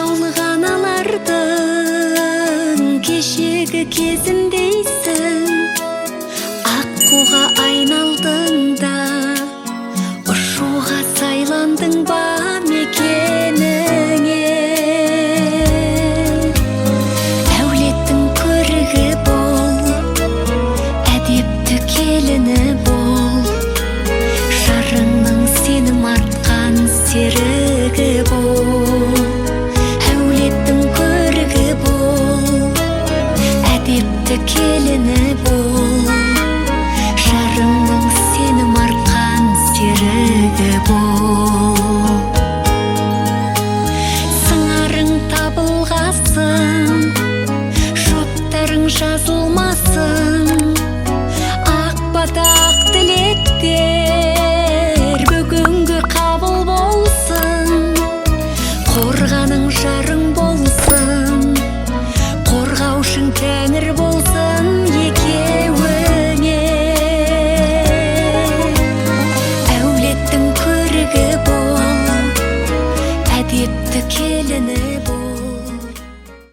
жаулыған алардың кешегі кезіндейсің. Аққуға айналдың да ұшуға сайландың ба мекеніңе. Әулеттің көрігі бол, әдепті келіні бол, жарыңның сенім артқан серігі бол. Әулеттің көрігі бол, әдепті келіні бол, жарыңның сенім артқан серігі бол. Сыңарың табылғасын, жоқтарың жазылма